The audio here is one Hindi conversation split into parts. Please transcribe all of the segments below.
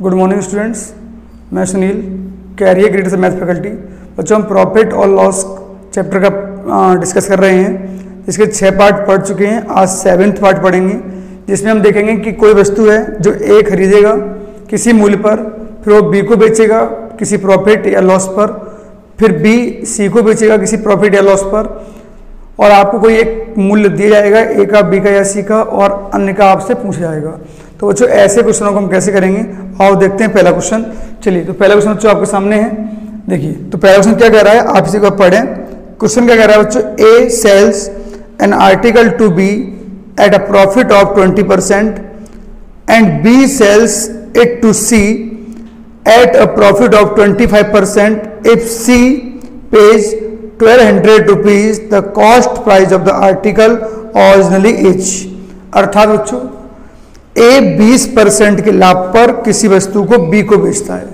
गुड मॉर्निंग स्टूडेंट्स, मैं सुनील, कैरियर ग्रेड से मैथ फैकल्टी। बच्चों हम प्रॉफिट और लॉस चैप्टर का डिस्कस कर रहे हैं, जिसके 6 पार्ट पढ़ चुके हैं। आज 7वां पार्ट पढ़ेंगे, जिसमें हम देखेंगे कि कोई वस्तु है जो ए खरीदेगा किसी मूल्य पर, फिर वो बी को बेचेगा किसी प्रॉफिट या लॉस पर, फिर बी सी को बेचेगा किसी प्रॉफिट या लॉस पर, और आपको कोई एक मूल्य दिया जाएगा ए का, बी का या सी का, और अन्य का आपसे पूछा जाएगा। तो बच्चों ऐसे क्वेश्चनों को हम कैसे करेंगे, आओ देखते हैं पहला क्वेश्चन। चलिए, तो पहला क्वेश्चन बच्चों आपके सामने है, देखिए। तो पहला क्वेश्चन क्या कह रहा है, आप इसी को पढ़ें। क्वेश्चन क्या कह रहा है बच्चों, A sells an article to B at a profit of 20% and B sells it to C at a profit of 25% if C pays 1200 rupees the cost price of the article originally is. अर्थात बच्चों ए 20% के लाभ पर किसी वस्तु को बी को बेचता है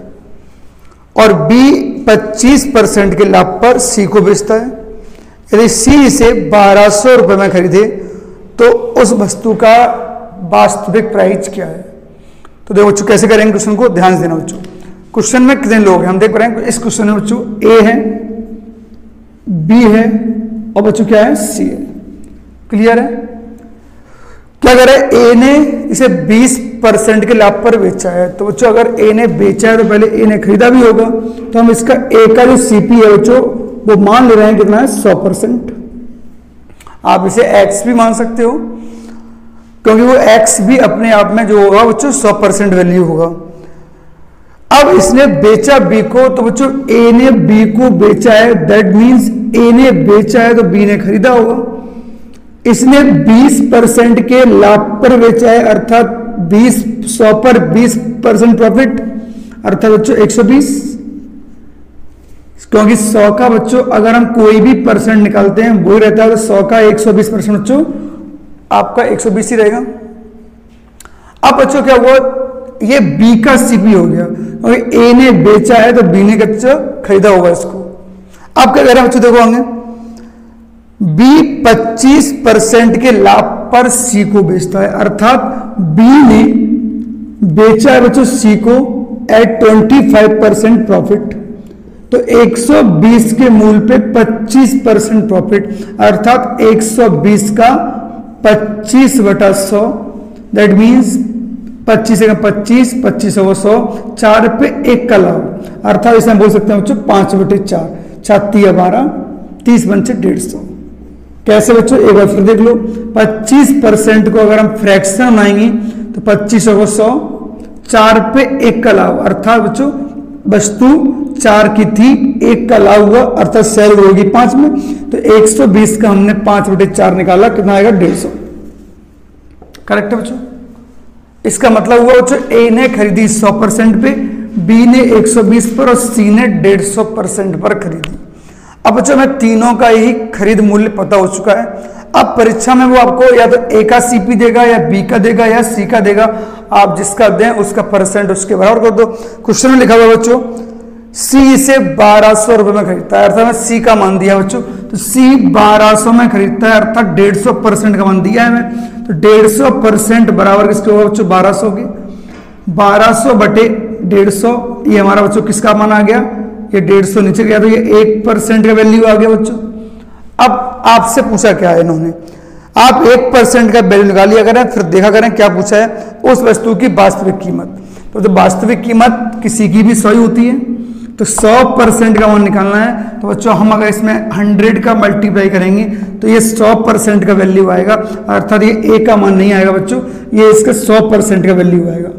और बी 25% के लाभ पर सी को बेचता है। यदि सी इसे 1200 रुपये में खरीदे तो उस वस्तु का वास्तविक प्राइस क्या है। तो देखो बच्चों कैसे करेंगे क्वेश्चन को, ध्यान से देना बच्चों। क्वेश्चन में कितने लोग हैं हम देख रहे हैं। इस क्वेश्चन में बच्चों ए है, बी है और बच्चों क्या है, सी है। क्लियर है। क्या करे, ए ने इसे 20% के लाभ पर बेचा है। तो बच्चों अगर ए ने बेचा है तो पहले ए ने खरीदा भी होगा, तो हम इसका ए का जो सीपी है बच्चों वो मान ले रहे हैं कितना है, 100%। आप इसे एक्स भी मान सकते हो, क्योंकि वो एक्स भी अपने आप में जो होगा बच्चों 100% वैल्यू होगा। अब इसने बेचा बी को, तो बच्चों ए ने बी को बेचा है, दैट मीन्स ए ने बेचा है तो बी ने खरीदा होगा। इसने 20% के लाभ पर बेचा है, अर्थात 100 पर 20% प्रॉफिट, अर्थात बच्चों 120। क्योंकि 100 का बच्चों अगर हम कोई भी परसेंट निकालते हैं वही रहता है, तो 100 का 120% बच्चों आपका 120 ही रहेगा। अब बच्चों क्या हुआ, ये बी का सीपी हो गया, क्योंकि ए ने बेचा है तो बी ने बच्चों खरीदा होगा इसको। अब क्या कह रहे हैं बच्चों, देखो आगे, बी 25% के लाभ पर सी को बेचता है, अर्थात बी ने बेचा है बच्चों सी को एट 25% प्रॉफिट। तो 120 के मूल्य पे 25% प्रॉफिट, अर्थात 120 का 25/100, दैट मीन्स 25 का 25, 25 और 100, 4 पे 1 का लाभ, अर्थात इसे हम बोल सकते हैं बच्चों 5/4, 4 12, 30 बन से 150। कैसे बच्चों, एक बार फिर देख लो। 25% को अगर हम फ्रैक्शन बनाएंगे तो 25 और 100, 4 पे 1 का लाभ, अर्थात बच्चों वस्तु 4 की थी, 1 का लाभ हुआ, अर्थात सेल होगी 5 में। तो 120 का हमने 5/4 निकाला, कितना आएगा, 150। करेक्ट है बच्चों। इसका मतलब हुआ बच्चों ए ने खरीदी 100% पे, बी ने 120 पर और सी ने 150% पर खरीदी। अब बच्चों में तीनों का ही खरीद मूल्य पता हो चुका है। अब परीक्षा में वो आपको या तो ए का सीपी देगा या बी का देगा या सी का देगा, आप जिसका दें उसका परसेंट उसके बराबर कर दो। क्वेश्चन में लिखा हुआ बच्चों सी इसे 1200 रुपए में खरीदता है, अर्थात मैं सी का मान दिया बच्चों, तो सी 1200 में खरीदता है, अर्थात 150% का मान दिया है मैं। तो 150% बराबर किसके होगा बच्चों, 1200 के। 1200 बटे 150, ये हमारा बच्चों किसका मान आ गया, ये 150 नीचे गया, तो ये 1% का वैल्यू आ गया बच्चों। अब आपसे पूछा क्या है इन्होंने, आप 1% का वैल्यू निकालिए करें, फिर देखा करें क्या पूछा है, उस वस्तु की वास्तविक कीमत। तो वास्तविक कीमत किसी की भी 100 ही होती है, तो 100% का मान निकालना है। तो बच्चों हम अगर इसमें 100 का मल्टीप्लाई करेंगे तो ये 100% का वैल्यू आएगा, अर्थात ये ए का मान नहीं आएगा बच्चों, ये इसका 100% का वैल्यू आएगा।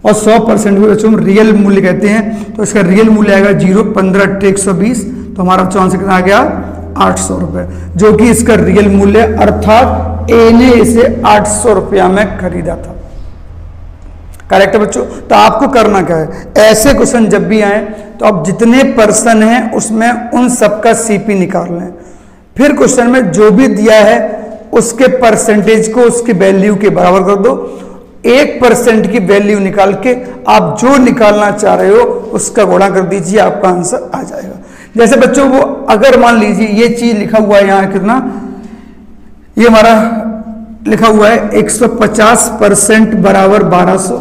और 100% को बच्चों हम रियल मूल्य कहते हैं, तो इसका रियल मूल्य आएगा 0, 15 120, तो हमारा बच्चों आंसर कितना आ गया, 800 रुपये, जो कि इसका रियल मूल्य, अर्थात ए ने इसे 800 रुपया में खरीदा था। करेक्ट है बच्चों। तो आपको करना क्या है, ऐसे क्वेश्चन जब भी आए तो आप जितने पर्सन हैं उसमें उन सबका सीपी निकाल लें, फिर क्वेश्चन में जो भी दिया है उसके परसेंटेज को उसकी वैल्यू के बराबर कर दो। 1% की वैल्यू निकाल के आप जो निकालना चाह रहे हो उसका गुणा कर दीजिए, आपका आंसर आ जाएगा। जैसे बच्चों वो अगर मान लीजिए ये चीज लिखा हुआ है यहाँ कितना, ये हमारा लिखा हुआ है 150% बराबर 1200।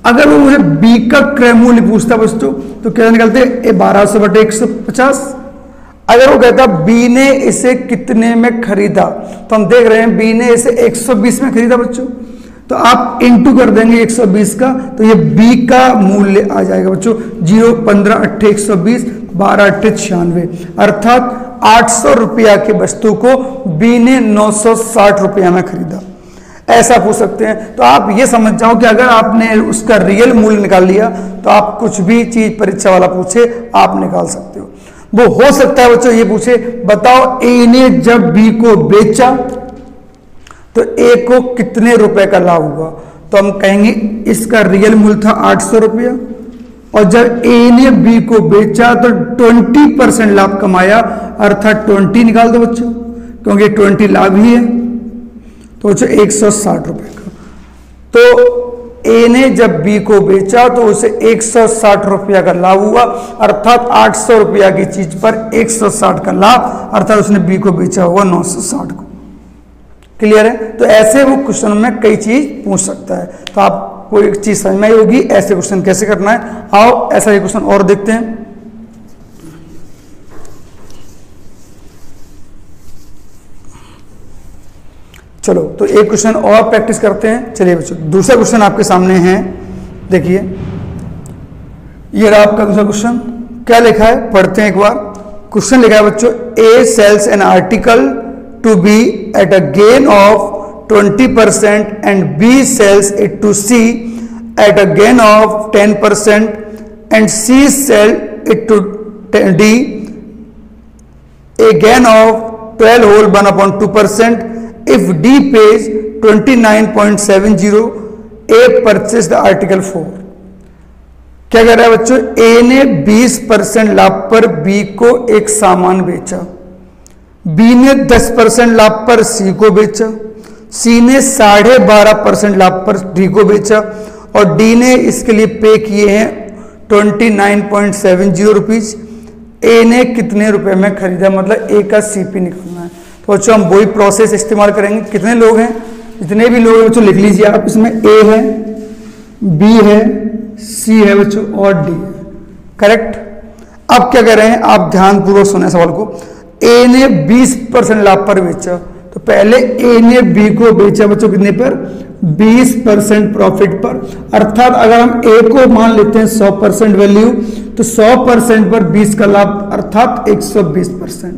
अगर वो मुझे बी का क्रय मूल्य पूछता बच्चों तो क्या निकलते 1200 बटे 150। अगर वो कहता बी ने इसे कितने में खरीदा तो हम देख रहे हैं बी ने इसे 120 में खरीदा बच्चों, तो आप इंटू कर देंगे 120 का, तो ये बी का मूल्य आ जाएगा बच्चों 0 15 8 120 12 8 96, अर्थात 800 रुपया की वस्तु को बी ने 960 रुपया में खरीदा। ऐसा पूछ सकते हैं। तो आप ये समझ जाओ कि अगर आपने उसका रियल मूल्य निकाल लिया तो आप कुछ भी चीज परीक्षा वाला पूछे आप निकाल सकते हो। वो हो सकता है बच्चों ये पूछे बताओ ए ने जब बी को बेचा तो ए को कितने रुपए का लाभ हुआ, तो हम कहेंगे इसका रियल मूल्य था 800 रुपया, और जब ए ने बी को बेचा तो 20% लाभ कमाया, अर्थात 20 निकाल दो बच्चों क्योंकि 20 लाभ ही है, तो बच्चों 160 रुपए का। तो ए ने जब बी को बेचा तो उसे 160 रुपया का लाभ हुआ, अर्थात 800 रुपया की चीज पर 160 का लाभ, अर्थात उसने बी को बेचा हुआ 960 को। क्लियर है? तो ऐसे वो क्वेश्चन में कई चीज पूछ सकता है, तो आपको एक चीज समझ में आई होगी ऐसे क्वेश्चन कैसे करना है। आओ ऐसा एक क्वेश्चन और देखते हैं। चलो तो एक क्वेश्चन और प्रैक्टिस करते हैं। चलिए बच्चों दूसरा क्वेश्चन आपके सामने है, देखिए ये रहा आपका दूसरा क्वेश्चन। क्या लिखा है पढ़ते हैं एक बार। क्वेश्चन लिखा है बच्चों A sells an article to B at a gain of 20% and B sells it to C at a gain of 10% and C sells it to D a gain of 12 whole 1 upon 2%. If D pays 29.70, A purchased the article for। क्या कह रहा है बच्चों, A ने 20% लाभ पर B को एक सामान बेचा, बी ने 10% लाभ पर सी को बेचा, सी ने 12.5% लाभ पर डी को बेचा, और डी ने इसके लिए पे किए हैं 29.70 रुपीज। ए ने कितने रुपए में खरीदा, मतलब ए का सीपी निकालना है। तो बच्चों हम वही प्रोसेस इस्तेमाल करेंगे। कितने लोग हैं, जितने भी लोग हैं बच्चों लिख लीजिए आप। इसमें ए है, बी है, सी है बच्चों और डी है। करेक्ट। अब क्या कह रहे हैं आप ध्यानपूर्वक सुने सवाल को। ए ने 20% लाभ पर बेचा, तो पहले ए ने बी को बेचा बच्चों कितने पर, 20% प्रॉफिट पर, अर्थात अगर हम ए को मान लेते हैं 100% वैल्यू तो 100% पर 20 का लाभ अर्थात 120%।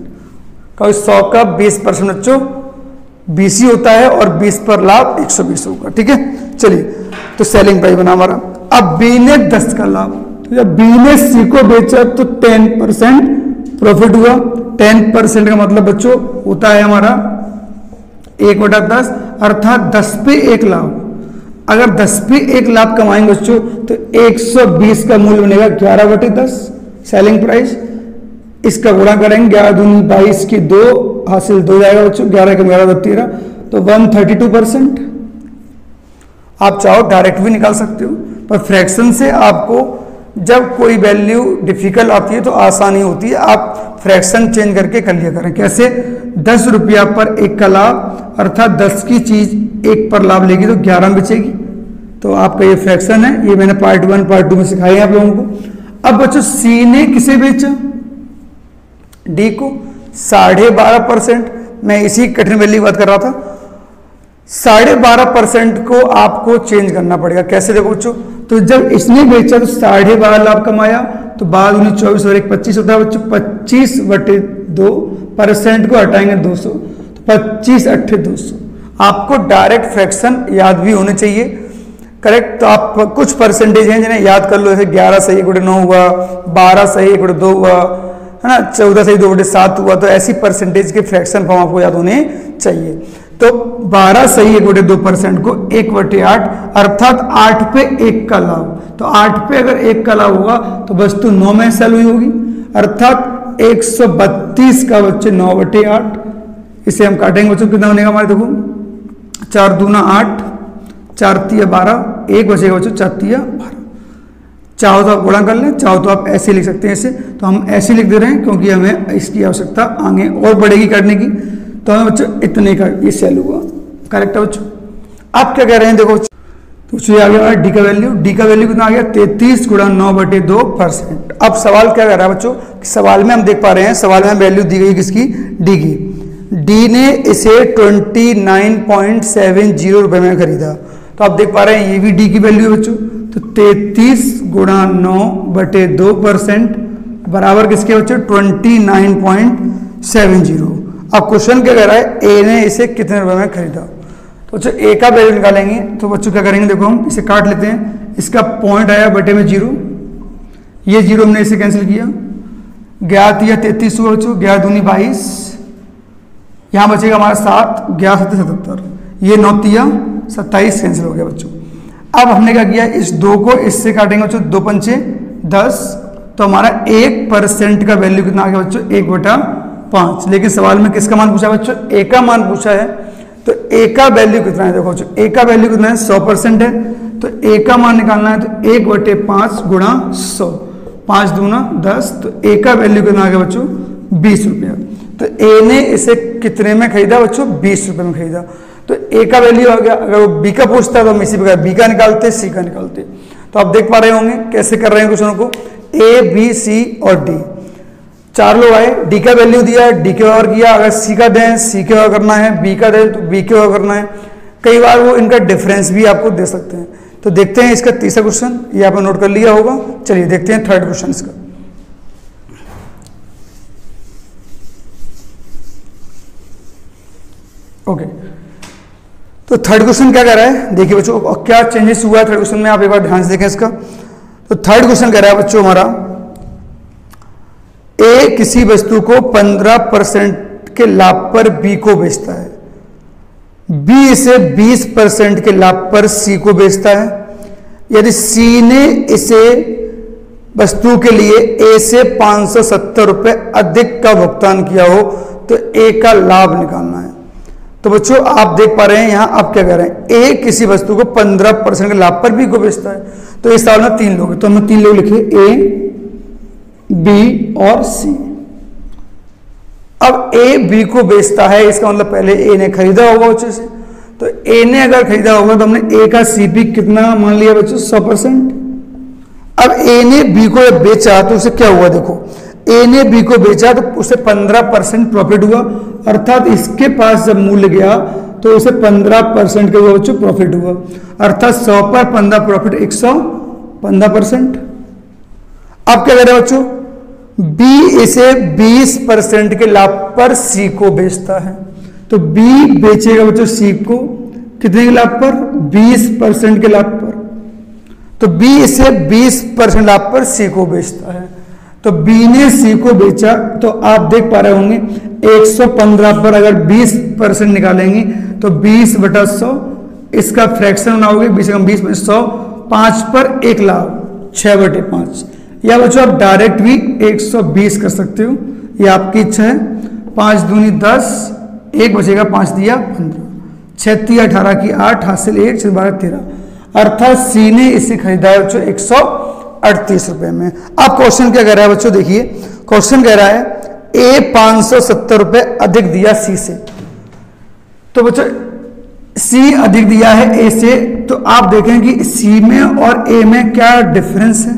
100 का 20% बच्चों 20 ही होता है और 20 पर लाभ 120 होगा। ठीक है, चलिए तो सेलिंग प्राइस बना हमारा। अब बी ने 10 का लाभ, तो जब बी ने सी को बेचा तो 10% प्रॉफिट हुआ। 10% का मतलब बच्चों होता है हमारा 1/10, अर्थात 10 पे 1 लाभ। अगर 10 पे 1 लाभ कमाएंगे बच्चों तो 120 का मूल्य बनेगा 11/10 सेलिंग प्राइस। इसका गुणा करेंगे 11 दूनी 22 की 2 हासिल 2 जाएगा बच्चों, 11 का 11 13, तो 132%। आप चाहो डायरेक्ट भी निकाल सकते हो, पर फ्रैक्शन से आपको जब कोई वैल्यू डिफिकल्ट आती है तो आसानी होती है। आप फ्रैक्शन चेंज करके कर लिया करें। कैसे, 10 रुपया पर 1 का लाभ, अर्थात 10 की चीज 1 पर लाभ लेगी तो 11 बचेगी। तो आपका ये फ्रैक्शन है, ये मैंने पार्ट 1 पार्ट 2 में सिखाए हैं आप लोगों को। अब बच्चों सी ने किसे बेचा, डी को 12.5%। मैं इसी कठिन वैल्यू की बात कर रहा था। 12.5% को आपको चेंज करना पड़ेगा। कैसे देखो बच्चों, तो जब इसने बेचा तो 12.5 लाभ कमाया, तो 12 24 और 1 25 होता है बच्चों। 25/2% को हटाएंगे 200, तो 25 8 200। आपको डायरेक्ट फ्रैक्शन याद भी होने चाहिए। करेक्ट। तो आप कुछ परसेंटेज हैं जिन्हें याद कर लो, जैसे 11 सही 1/9 हुआ, 12 सही 1/2 हुआ, है ना, 14 सही 2/7 हुआ। तो ऐसी परसेंटेज के फ्रैक्शन फॉर्म आपको याद होने चाहिए। तो 12 सही 1/2% को 1/8, अर्थात 8 पे 1 का लाभ। तो 8 पे अगर 1 का लाभ होगा तो वस्तु 9 में सेल हुई होगी, अर्थात 132 का बच्चे 9/8। इसे हम काटेंगे बच्चों, कितना बनेगा हमारे, देखो 4 दूना 8, 4 तिया 12, 1 बचेगा बच्चों 4 तिया 12। चाहो तो आप गुणा कर लें, चाहो तो आप ऐसे लिख सकते हैं। ऐसे तो हम ऐसे लिख दे रहे हैं क्योंकि हमें इसकी आवश्यकता आगे और बढ़ेगी करने की। तो हमें बच्चों इतने का ये सेल हुआ। करेक्ट है बच्चों। आप क्या कह रहे हैं, देखो तो ये आ गया हमारा डी का वैल्यू। डी का वैल्यू कितना आ गया 33 गुणा 9/2%। अब सवाल क्या कर रहा है बच्चों, सवाल में हम देख पा रहे हैं, सवाल में वैल्यू दी गई किसकी, डी की। डी ने इसे 29.70 रुपए में खरीदा। तो आप देख पा रहे हैं ये भी डी की वैल्यू है बच्चों। तो 33 गुणा 9/2% बराबर किसके बच्चों 29.70। अब क्वेश्चन क्या कह रहा है, ए ने इसे कितने रुपए में खरीदा। तो बच्चों ए का वैल्यू निकालेंगे। तो बच्चों क्या करेंगे, देखो हम इसे काट लेते हैं। इसका पॉइंट आया बटे में 0, ये 0 हमने इसे कैंसिल किया। 11 या 33 हुआ बच्चों, 11 दूनी 22, यहाँ बचेगा हमारा 7, 11 7 77, ये 9 तिया 27 कैंसिल हो गया बच्चों। अब हमने क्या किया, इस 2 को इससे काटेंगे बच्चों, 2 पंचे 10, तो हमारा 1% का वैल्यू कितना आ गया बच्चों 1/5। लेकिन सवाल में किसका मान पूछा बच्चों, ए का मान पूछा है। तो ए का वैल्यू कितना है, देखो बच्चों ए का वैल्यू कितना है 100% है। तो ए का मान निकालना है, तो 1/5 गुणा 100, 5 दूना 10, तो ए का वैल्यू कितना आ गया बच्चों 20 रुपया। तो ए ने इसे कितने में खरीदा बच्चों 20 रुपये में खरीदा। तो ए का वैल्यू आ गया। अगर वो बी का पूछता तो हम इसी प्रकार बी का निकालते, सी का निकालते। तो आप देख पा रहे होंगे कैसे कर रहे हैं क्वेश्चन को, ए बी सी और डी, 4 लोग आए, डी का वैल्यू दिया, डी के ओवर किया। अगर सी का दें सी के ओवर करना है, बी का दें तो बी के ओवर करना है। कई बार वो इनका डिफरेंस भी आपको दे सकते हैं। तो देखते हैं इसका तीसरा क्वेश्चन, ये आपने नोट कर लिया होगा। चलिए देखते हैं थर्ड क्वेश्चन इसका। ओके, तो थर्ड क्वेश्चन क्या कह रहा है, देखिए बच्चों क्या चेंजेस हुआ है थर्ड क्वेश्चन में, आप एक बार ध्यान से देखें इसका। तो थर्ड क्वेश्चन कह रहा है बच्चों हमारा, ए किसी वस्तु को 15% के लाभ पर बी को बेचता है, बी इसे 20% के लाभ पर सी को बेचता है। यदि सी ने इसे वस्तु के लिए ए से 570 रुपए अधिक का भुगतान किया हो तो ए का लाभ निकालना है। तो बच्चों आप देख पा रहे हैं यहां आप क्या कह रहे हैं, ए किसी वस्तु को 15% के लाभ पर बी को बेचता है। तो इस सवाल में 3 लोग हैं, तो हमने 3 लोग लिखे, ए बी और सी। अब ए बी को बेचता है, इसका मतलब पहले ए ने खरीदा होगा बच्चों से। तो ए ने अगर खरीदा होगा तो हमने ए का सीपी कितना मान लिया बच्चों 100%। अब ए ने बी को बेचा तो उसे क्या हुआ, देखो ए ने बी को बेचा तो उसे 15% प्रॉफिट हुआ, अर्थात इसके पास जब मूल्य गया तो उसे 15% का बच्चों प्रॉफिट हुआ, अर्थात 100 पर 15 प्रॉफिट 115%। अब क्या कह रहे हैं बच्चों, बी इसे 20% के लाभ पर सी को बेचता है। तो बी बेचेगा बच्चों सी को कितने के लाभ पर, 20% के लाभ पर। तो बी इसे 20% लाभ पर सी को बेचता है। तो बी ने सी को बेचा, तो आप देख पा रहे होंगे 115 पर अगर 20% निकालेंगे तो 20/100, इसका फ्रैक्शन बनाओगे 20 में 100, 5 पर 1 लाभ 6/5, या बच्चों आप डायरेक्ट भी 120 कर सकते हो, ये आपकी इच्छा है। 5 दूनी 10, 1 बचेगा, 5 दिया 15, 6 तिया 18 की 8, हासिल 1, 6 12 13, अर्थात सी ने इसे खरीदा है बच्चों 138 रुपए में। अब क्वेश्चन क्या कह रहा है बच्चों, देखिए क्वेश्चन कह रहा है ए 570 रुपए अधिक दिया सी से। तो बच्चों सी अधिक दिया है ए से, तो आप देखें कि सी में और ए में क्या डिफरेंस है।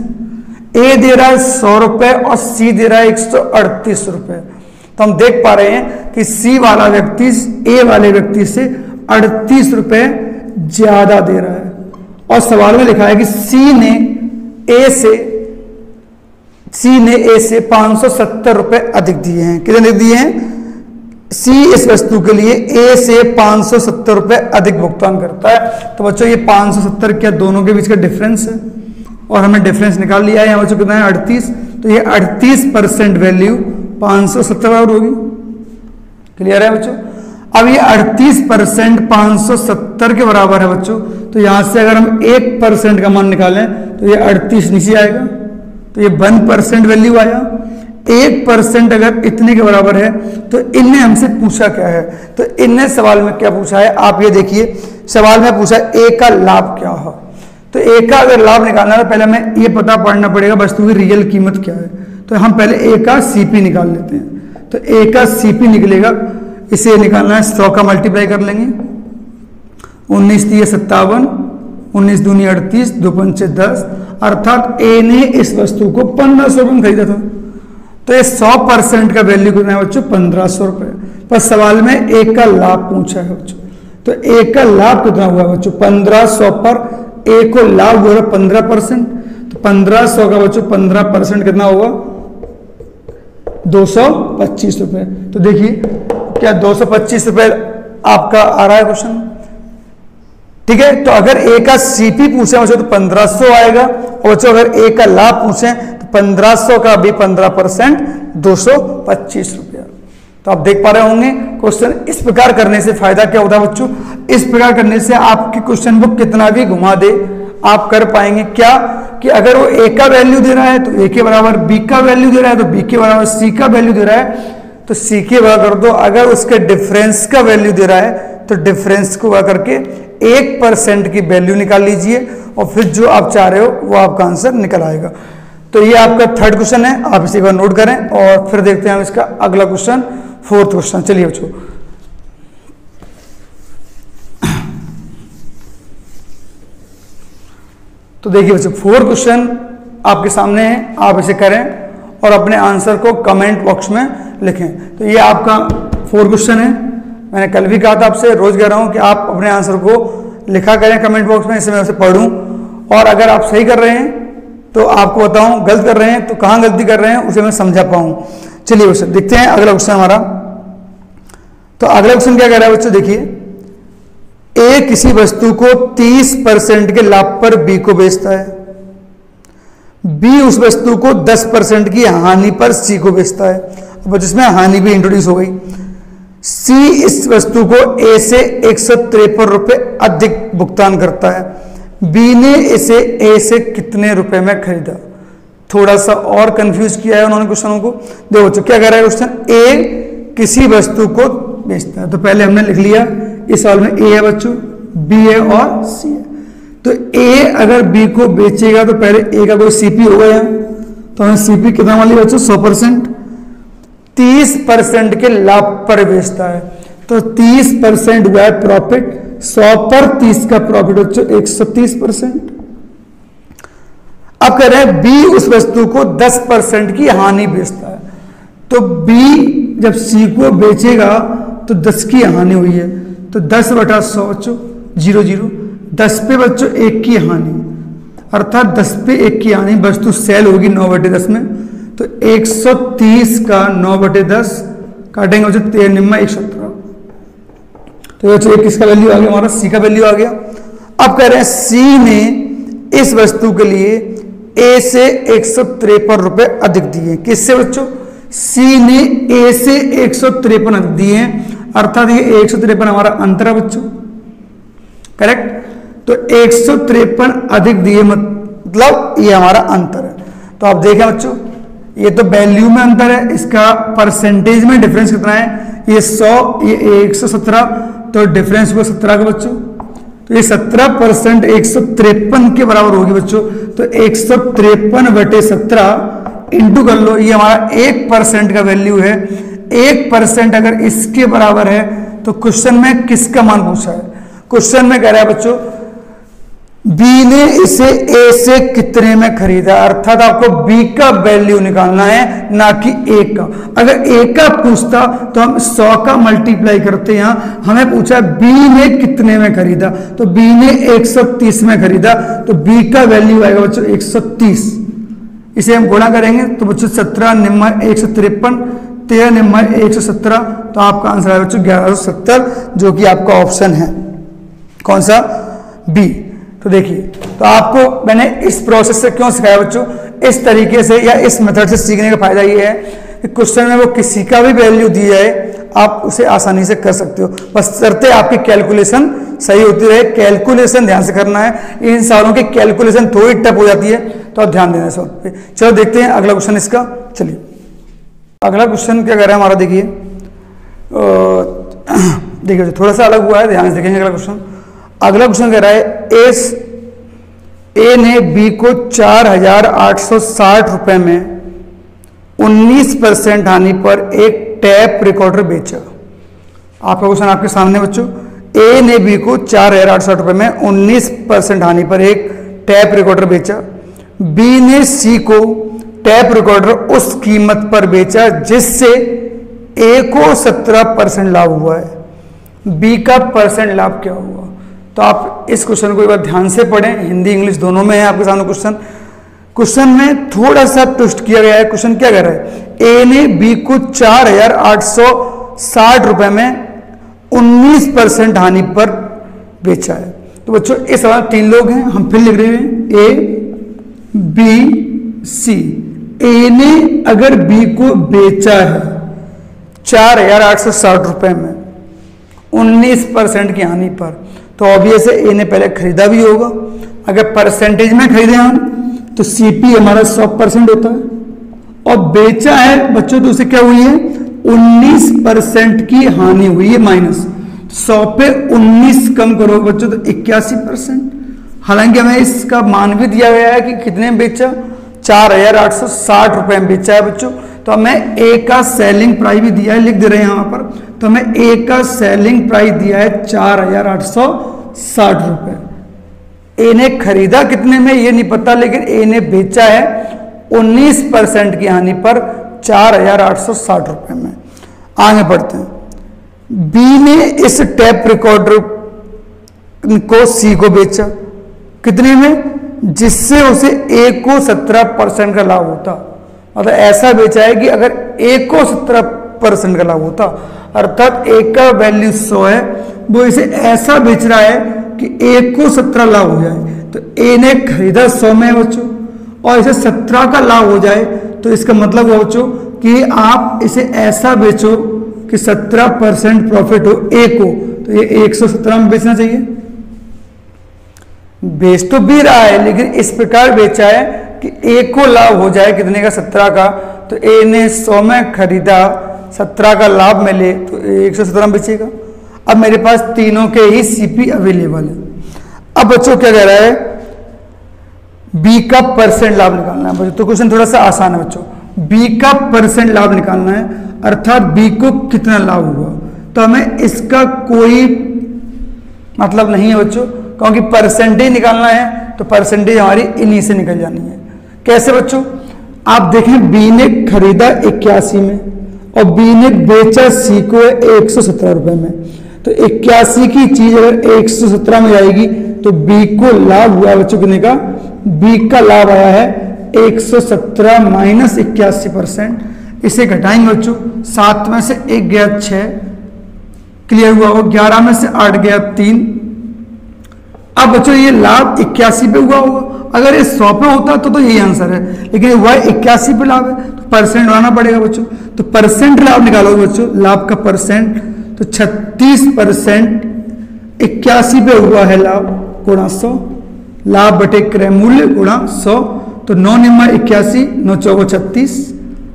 ए दे रहा है 100 रुपए और सी दे रहा है 138 रुपए। तो हम देख पा रहे हैं कि सी वाला व्यक्ति ए वाले व्यक्ति से 38 रुपए ज्यादा दे रहा है। और सवाल में लिखा है कि सी ने ए से 570 रुपए अधिक दिए हैं। कितने दिए हैं, सी इस वस्तु के लिए ए से 570 रुपए अधिक भुगतान करता है। तो बच्चों ये 570 क्या दोनों के बीच का डिफरेंस है, और हमने डिफरेंस निकाल लिया है। यहाँ बच्चों कितना है 38, तो ये 38% वैल्यू 570 होगी। क्लियर है बच्चों। अब ये 38% 570 के बराबर है बच्चों। तो यहां से अगर हम 1% का मान निकालें तो ये 38 नीचे आएगा, तो ये 1% वैल्यू आया। 1% अगर इतने के बराबर है तो इनने हमसे पूछा क्या है, तो इनने सवाल में क्या पूछा है आप ये देखिए। सवाल में पूछा ए का लाभ क्या है। तो ए का अगर लाभ निकालना है तो पहले हमें ये पता पड़ना पड़ेगा वस्तु की रियल कीमत क्या है। तो हम पहले ए का सीपी निकाल लेते हैं। तो ए का सीपी निकलेगा, इसे निकालना है 100 का मल्टीप्लाई कर लेंगे, 19 × 57 19 दूनी 38, 2 पंचे 10, अर्थात ए ने इस वस्तु को 1500 रुपये में खरीदा था। तो ये 100% का वैल्यू कितना है बच्चों? 1500 रुपये। पर सवाल में ए का लाभ पूछा है बच्चों, तो ए का लाभ कितना हुआ बच्चों? 1500 पर ए को लाभ हुआ 15%, तो 1500 का बच्चों 15% कितना होगा? 225 रुपये। तो देखिए क्या 225 रुपये आपका आ रहा है क्वेश्चन, ठीक है। तो अगर ए का सीपी पूछे बच्चों तो 1500 आएगा, और बच्चों अगर ए का लाभ पूछे तो 1500 का भी 15% 225 रुपया। तो आप देख पा रहे होंगे क्वेश्चन इस प्रकार करने से फायदा क्या होता है बच्चों? इस प्रकार करने से आपकी क्वेश्चन बुक कितना भी घुमा दे आप कर पाएंगे। क्या कि अगर वो ए का वैल्यू दे रहा है तो ए के बराबर, बी का वैल्यू दे रहा है तो बी के बराबर, सी का वैल्यू दे रहा है तो सी के बराबर कर दो। अगर उसके डिफरेंस का वैल्यू दे रहा है तो डिफरेंस को वह करके 1% की वैल्यू निकाल लीजिए, और फिर जो आप चाह रहे हो वो आपका आंसर निकल आएगा। तो ये आपका थर्ड क्वेश्चन है, आप इसी को नोट करें और फिर देखते हैं हम इसका अगला क्वेश्चन, फोर्थ क्वेश्चन। चलिए बच्चों, तो देखिए बच्चों फोर्थ क्वेश्चन आपके सामने है, आप इसे करें और अपने आंसर को कमेंट बॉक्स में लिखें। तो ये आपका फोर्थ क्वेश्चन है। मैंने कल भी कहा था आपसे, रोज कह रहा हूं कि आप अपने आंसर को लिखा करें कमेंट बॉक्स में, इसे मैं उसे पढ़ूं, और अगर आप सही कर रहे हैं तो आपको बताऊं, गलत कर रहे हैं तो कहां गलती कर रहे हैं उसे मैं समझा पाऊं। चलिए बच्चों देखते हैं अगला क्वेश्चन हमारा। तो अगला क्वेश्चन क्या कह रहा है बच्चों? देखिए, ए किसी वस्तु को 30% के लाभ पर बी को बेचता है, बी उस वस्तु को 10% की हानि पर सी को बेचता है। अब जिसमें हानि भी इंट्रोड्यूस हो गई। सी इस वस्तु को ए से 153 रुपये अधिक भुगतान करता है, बी ने इसे ए से कितने रुपए में खरीदा? थोड़ा सा और कंफ्यूज किया है उन्होंने क्वेश्चनों को। देखो बच्चों क्या कह रहा है क्वेश्चन, ए किसी वस्तु को बेचता है, तो पहले हमने लिख लिया इस सवाल में ए है बच्चों, बी है और सी है। तो ए अगर बी को बेचेगा तो पहले ए का कोई सीपी होगा यहाँ, तो हमें सीपी कितना मान लिया बच्चों? 100%। 30% के लाभ पर बेचता है, तो 30% हुआ है प्रॉफिट। 100 पर 30 का प्रॉफिट बच्चों 130%। अब कह रहे हैं बी उस वस्तु को 10% की हानि बेचता है, तो बी जब सी को बेचेगा तो 10 की हानि हुई है, तो 10/100 बच्चों 0 10 पे बच्चों 1 की हानि, अर्थात 10 पे 1 की हानि, वस्तु सेल होगी 9/10 में, तो 130 का 9/10 काटेंगे बच्चों 13 निम्मा 117। तो बच्चों एक किसका वैल्यू आ गया? हमारा सी का वैल्यू आ गया। अब कह रहे हैं सी ने इस वस्तु के लिए ए से 153 रुपए अधिक दिए। किससे बच्चों? सी ने ए से 153 अधिक दिए हैं, अर्थात ये 153 हमारा अंतर है बच्चों, करेक्ट। तो 153 अधिक दिए मतलब ये हमारा अंतर है। तो आप देखें बच्चों, ये तो वैल्यू में अंतर है, इसका परसेंटेज में डिफरेंस कितना है? ये 100, ये 117, तो डिफरेंस हुआ 17 का बच्चों। तो ये 17% 153 के बराबर होगी बच्चों। तो 153/17 इंटू कर लो, ये हमारा 1% का वैल्यू है। 1% अगर इसके बराबर है तो क्वेश्चन में किसका मान पूछा है? क्वेश्चन में कह रहा है बच्चों बी ने इसे ए से कितने में खरीदा, अर्थात आपको बी का वैल्यू निकालना है, ना कि ए का। अगर ए का पूछता तो हम 100 का मल्टीप्लाई करते, यहां हमें पूछा बी ने कितने में खरीदा, तो बी ने 130 में खरीदा, तो बी का वैल्यू आएगा बच्चों 130। इसे हम गुणा करेंगे तो बच्चों 17 निम्मा 153, 13 निम्मा 117, तो आपका आंसर आएगा बच्चों 1170, जो कि आपका ऑप्शन है कौन सा? बी। तो देखिए, तो आपको मैंने इस प्रोसेस से क्यों सिखाया बच्चों, इस तरीके से या इस मेथड से सीखने का फायदा ये है कि क्वेश्चन में वो किसी का भी वैल्यू दी जाए आप उसे आसानी से कर सकते हो, बस शर्ते आपकी कैलकुलेशन सही होती रहे। कैलकुलेशन ध्यान से करना है, इन सवालों की कैलकुलेशन थोड़ी टफ हो जाती है, तो आप ध्यान देना इस वक्त पे। चलो देखते हैं अगला क्वेश्चन इसका। चलिए अगला क्वेश्चन क्या कह रहा है हमारा, देखिए देखिए थोड़ा सा अलग हुआ है, ध्यान से देखेंगे अगला क्वेश्चन। अगला क्वेश्चन कह रहा है ए ने बी को 4860 रुपए में 19% हानि पर एक टैप रिकॉर्डर बेचा। आपका क्वेश्चन आपके सामने बच्चों, ए ने बी को 4,860 रुपये में 19% हानि पर एक टैप रिकॉर्डर बेचा। बी ने सी को टैप रिकॉर्डर उस कीमत पर बेचा जिससे ए को 17% लाभ हुआ है। बी का परसेंट लाभ क्या हुआ? तो आप इस क्वेश्चन को एक बार ध्यान से पढ़ें, हिंदी इंग्लिश दोनों में है आपके सामने क्वेश्चन। क्वेश्चन में थोड़ा सा ट्विस्ट किया गया है। क्वेश्चन क्या कह रहा है? ए ने बी को 4,860 रुपए में 19% हानि पर बेचा है। तो बच्चों इस सवाल 3 लोग हैं, हम फिर लिख रहे हैं ए बी सी। ए ने अगर बी को बेचा है 4,860 रुपए में 19% की हानि पर, तो ऑब्वियस है ए ने पहले खरीदा भी होगा। अगर परसेंटेज में खरीदे हम तो सीपी हमारा 100% होता है, और बेचा है बच्चों तो उसे क्या हुई है? 19% की हानि हुई है माइनस। 100 पे 19 कम करो बच्चों तो 81%। हालांकि हमें इसका मान भी दिया गया है कि कितने में बेचा, 4,860 रुपए में बेचा है बच्चों। तो हमें ए का सेलिंग प्राइस भी दिया है, लिख दे रहे हैं यहां पर। तो हमें ए का सेलिंग प्राइस दिया है 4,860 रुपए। ए ने खरीदा कितने में ये नहीं पता, लेकिन ए ने बेचा है 19% की हानि पर 4,860 रुपए में। आगे बढ़ते हैं। बी ने इस टैप रिकॉर्डर को सी को बेचा कितने में? जिससे उसे ए को 17% का लाभ होता। मतलब ऐसा बेचा है कि अगर ए को 17% का लाभ होता, अर्थात ए का वैल्यू 100 है, वो इसे ऐसा बेच रहा है कि ए को 17 लाभ हो जाए। तो ए ने खरीदा 100 में बच्चों, और इसे 17 का लाभ हो जाए, तो इसका मतलब हुआ बच्चों कि आप इसे ऐसा बेचो कि 17% प्रॉफिट हो ए को। तो ये 117 में बेचना चाहिए। बेच तो भी रहा है, लेकिन इस प्रकार बेचा है कि ए को लाभ हो जाए कितने का? 17 का। तो ए ने 100 में खरीदा, 17 का लाभ मिले, तो 117 में बेचेगा। अब मेरे पास तीनों के ही सीपी अवेलेबल है। अब बच्चों क्या कह रहा है? बी का परसेंट लाभ निकालना है बच्चों। तो क्वेश्चन थोड़ा सा आसान है बच्चों। बी का परसेंट लाभ निकालना है, अर्थात बी को कितना लाभ हुआ। तो हमें इसका कोई मतलब नहीं है बच्चों, क्योंकि परसेंटेज निकालना है तो परसेंटेज हमारी इन्हीं से निकल जानी है। कैसे बच्चों? आप देखें, बी ने खरीदा 81 में और बी ने बेचा सी को 117 रुपए में। तो 81 की चीज अगर 117 में जाएगी तो बी को लाभ हुआ बच्चों कितने का? बी का लाभ आया है 117 माइनस 81%। इसे घटाएंगे बच्चों, 7 में से 1 गया 6, क्लियर हुआ हो। 11 में से 8 गया 3। अब बच्चों ये लाभ 81 पे हुआ होगा। अगर ये 100 पे होता तो यही आंसर है, लेकिन हुआ 81 पे लाभ है, तो परसेंट लाना पड़ेगा बच्चों। तो परसेंट लाभ निकालोगे बच्चों, लाभ का परसेंट, तो 36% 81 पे हुआ है लाभ गुणा 100, लाभ बटे क्रय मूल्य गुणा 100। तो 9 निम्मा 81, 9 चौको 36,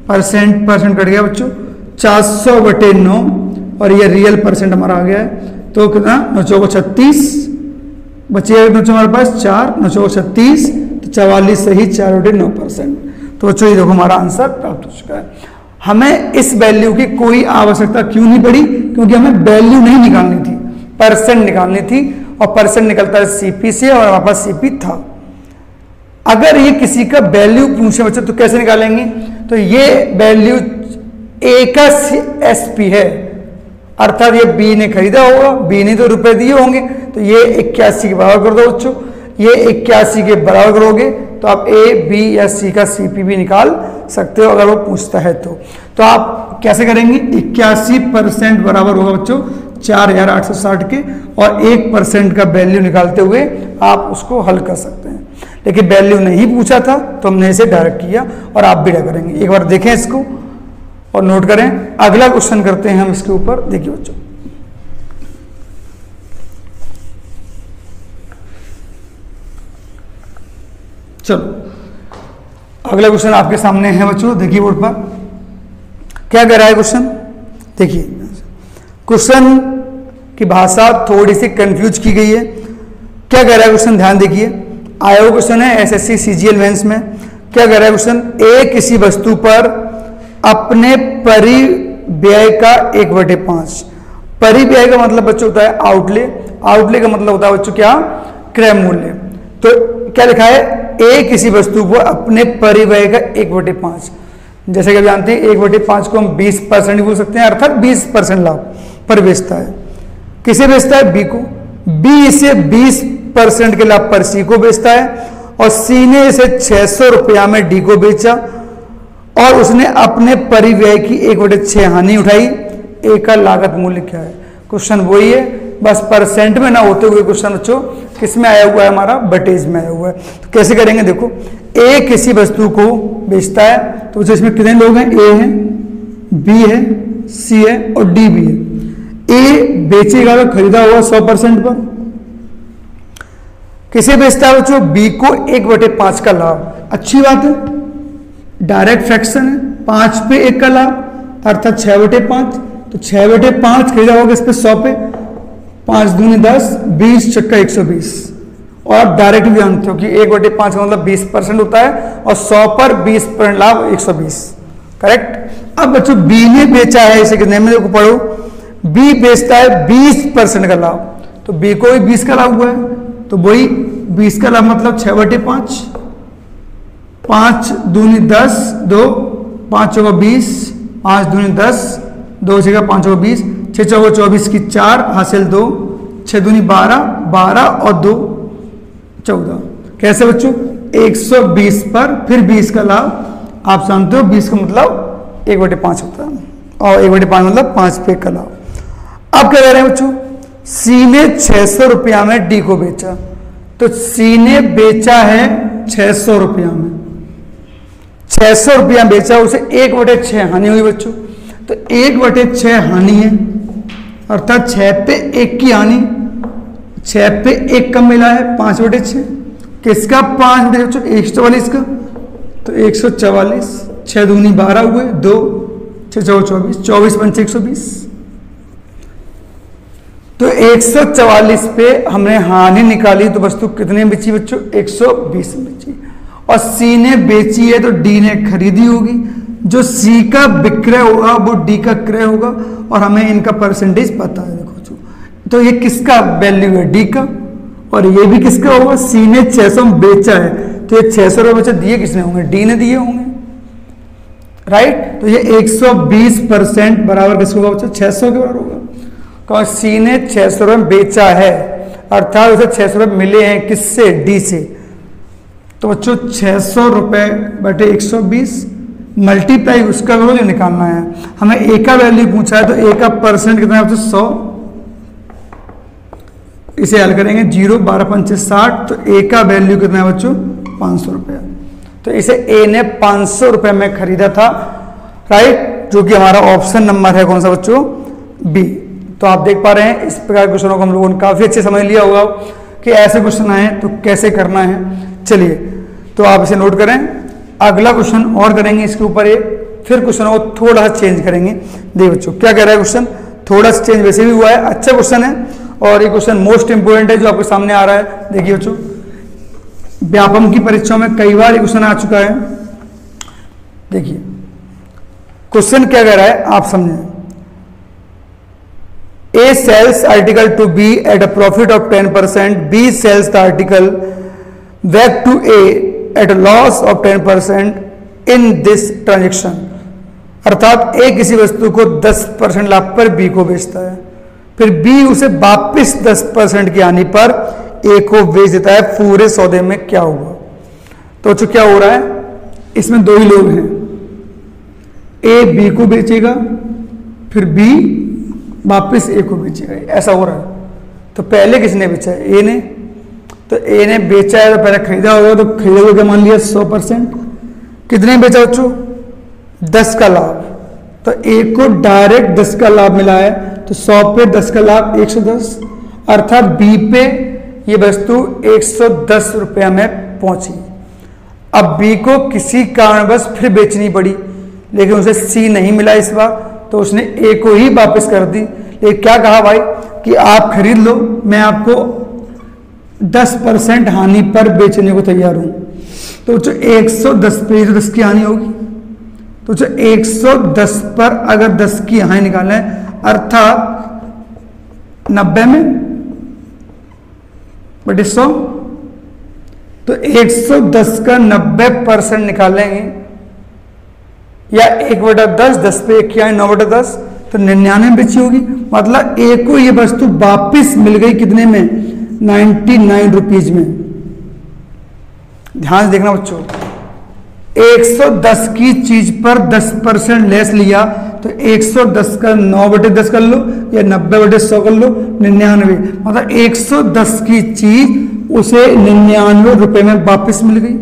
परसेंट कट गया बच्चों 400 बटे 9, और ये रियल परसेंट हमारा आ गया है। तो कितना? 9 चौको 36 बचे 9 हमारे पास 4, 9 चौको 36, तो 44 सही 4 बटे 9%। तो बच्चों ये देखो हमारा आंसर प्राप्त हो चुका है। हमें इस वैल्यू की कोई आवश्यकता क्यों नहीं पड़ी? क्योंकि हमें वैल्यू नहीं निकालनी थी, परसेंट निकालनी थी, और परसेंट निकलता है सीपी से, और हमारे पास सीपी था। अगर ये किसी का वैल्यू पूछे बच्चों तो कैसे निकालेंगे? तो ये वैल्यू ए का एसपी है, अर्थात ये बी ने खरीदा होगा, बी ने तो रुपए दिए होंगे, तो ये 81 के बराबर कर दो बच्चों। ये 81 के बराबर करोगे तो आप ए बी या सी का सीपी भी निकाल सकते हो अगर वो पूछता है तो आप कैसे करेंगे? 81% बराबर होगा बच्चों 4,860 के, और 1% का वैल्यू निकालते हुए आप उसको हल कर सकते हैं। लेकिन वैल्यू नहीं पूछा था तो हमने इसे डायरेक्ट किया, और आप भी डायरेक्ट करेंगे। एक बार देखें इसको और नोट करें। अगला क्वेश्चन करते हैं हम इसके ऊपर। देखिए बच्चों, चलो अगला क्वेश्चन आपके सामने है बच्चों, देखिए बोर्ड पर क्या कह रहा है क्वेश्चन। देखिए क्वेश्चन की भाषा थोड़ी सी कंफ्यूज की गई है। क्या कह रहा है क्वेश्चन, ध्यान देखिए। आया हुआ क्वेश्चन है एसएससी सीजीएल मेंस में। क्या कह रहा है क्वेश्चन? ए किसी वस्तु पर अपने परिव्यय का 1/5 परिव्यय का मतलब बच्चों होता है आउटले, आउटले का मतलब होता है बच्चों क्या, क्रय मूल्य। तो क्या लिखा है, ए किसी वस्तु को अपने परिव्यय का 1/5, जैसे कि आप जानते हैं 1/5 को हम 20% बोल सकते हैं, अर्थात 20% लाभ पर बेचता है। किसे बेचता है, बी को। बी इसे 20% के लाभ पर सी को बेचता है और सी ने इसे 600 रुपया में डी को बेचा और उसने अपने परिव्यय की 1/6 हानि उठाई। ए का लागत मूल्य क्या है। क्वेश्चन वही है, बस परसेंट में ना होते हुए क्वेश्चन बच्चों किस में आया हुआ है, हमारा बटेज में आया हुआ है। तो कैसे करेंगे, देखो ए किसी वस्तु को बेचता है, तो इसमें कितने लोग हैं, ए है, बी है, सी है और डी भी है। ए बेचेगा तो खरीदा हुआ 100% पर। किसे बेचता है बच्चों, बी को 1/5 का लाभ। अच्छी बात है, डायरेक्ट फ्रैक्शन है, 5 पे 1 का लाभ अर्थात 6/5। तो 6/5 खरीदा होगा इस पे 100 पे, 5 दूनी 10, 20 छक्का 120। और आप डायरेक्ट भी जानते हो कि 1/5 का मतलब 20% होता है और 100 पर 20% लाभ 120, करेक्ट। अब बच्चों बी ने बेचा है, इसे कितने में, देखो पढ़ो, बी बेचता है 20% का लाभ, तो बी को भी 20 का लाभ हुआ है, तो वही 20 का लाभ मतलब 6/5, 5 दूनी 10, 2 5 चौका 20, 5 दूनी 10, 2 छः 5 चौका 20, 6 चौका 24 की 4 हासिल 2, 6 दूनी 12, 12 और 2 14। कैसे बच्चों, 120 पर फिर 20 का लाभ, आप जानते हो 20 का मतलब 1/5 होता है और 1/5 मतलब 5 पे का लाभ। अब क्या कह रहे हैं बच्चों, सी ने 600 रुपया में डी को बेचा, तो सी ने बेचा है 600 रुपया में, 600 रुपया बेचा, उसे 1/6 हानि हुई बच्चों। तो 1/6 हानि है अर्थात 6 पे 1 की हानि, 6 पे 1 कम मिला है 5/6, किसका 5/6, 144 का, तो 144, 6 दूनी 12 हुए, 2 6 चौका 24, 24 पंच 120। तो 144 पे हमने हानि निकाली तो वस्तु कितने में बेची बच्चों, 120 में बेची। और सी ने बेची है तो डी ने खरीदी होगी, जो सी का विक्रय होगा वो डी का क्रय होगा और हमें इनका परसेंटेज पता है। देखो तो ये किसका वैल्यू है, डी का, और ये भी किसका होगा, सी ने 600 में बेचा है, तो ये 600 रुपये बच्चे दिए किसने होंगे, डी ने दिए होंगे, राइट। तो ये 120% बराबर किसको होगा बच्चों, 600 के बराबर होगा, क्योंकि सी ने 600 रुपये में बेचा है अर्थात उसे 600 रुपये मिले हैं किससे, डी से। तो बच्चों 600 रुपये बटे 120 मल्टीप्लाई उसका करो जो निकालना है। हमें ए का वैल्यू पूछा है तो ए का परसेंट कितना है बच्चों, 100। इसे हल करेंगे, 0 12 5 60, तो ए का वैल्यू कितना है बच्चों, 500 रुपया। तो इसे ए ने 500 रुपये में खरीदा था, राइट, जो कि हमारा ऑप्शन नंबर है कौन सा बच्चों, बी। तो आप देख पा रहे हैं इस प्रकार क्वेश्चनों को हम लोगों ने काफी अच्छे समझ लिया होगा कि ऐसे क्वेश्चन आए तो कैसे करना है। चलिए तो आप इसे नोट करें, अगला क्वेश्चन और करेंगे इसके ऊपर एक, फिर क्वेश्चन को थोड़ा सा चेंज करेंगे। देखिए बच्चों क्या कह रहा है क्वेश्चन, थोड़ा सा चेंज वैसे भी हुआ है, अच्छा क्वेश्चन है और ये क्वेश्चन मोस्ट इंपोर्टेंट है जो आपके सामने आ रहा है। देखिए बच्चों व्यापम की परीक्षाओं में कई बार ये क्वेश्चन आ चुका है। देखिए क्वेश्चन क्या कह रहा है आप समझें, A sells article to B at a profit of 10%, B sells the article back to A at a loss of 10% in this transaction। अर्थात A किसी वस्तु को 10% लाभ पर B को बेचता है, फिर B उसे वापस 10% की हानि पर A को बेच देता है, पूरे सौदे में क्या हुआ। तो बच्चों क्या हो रहा है, इसमें दो ही लोग हैं, A B को बेचेगा फिर B वापस ए को बेचेगा, ऐसा हो रहा है। तो पहले किसने बेचा है, ए ने, तो ए ने बेचा है तो पहले खरीदा होगा, तो खरीदा हुआ क्या मान लिया 100%, कितने बेचा बच्चों 10 का लाभ, तो ए को डायरेक्ट 10 का लाभ मिला है, तो 100 पे 10 का लाभ 110, अर्थात बी पे ये वस्तु 110 रुपया में पहुंची। अब बी को किसी कारणवश फिर बेचनी पड़ी लेकिन उसे सी नहीं मिला इस बार, तो उसने ए को ही वापस कर दी। लेकिन क्या कहा भाई कि आप खरीद लो, मैं आपको 10% हानि पर बेचने को तैयार हूं। तो जो 110 पे 10 की हानि होगी, तो जो 110 पर अगर 10 की हानि निकालें अर्थात 90 में बटे 100, तो 110 का 90% निकालेंगे, या 1/10, 10 पे 1 किया है 9/10, तो 99 बची होगी। मतलब ए को ये वस्तु वापिस मिल गई कितने में, 99 रुपीज में। ध्यान से देखना बच्चों, 110 की चीज पर 10% लेस लिया, तो 110 का 9/10 कर लो या 90/100 कर लो, 99। मतलब 110 की चीज उसे 99 रुपए में वापस मिल गई।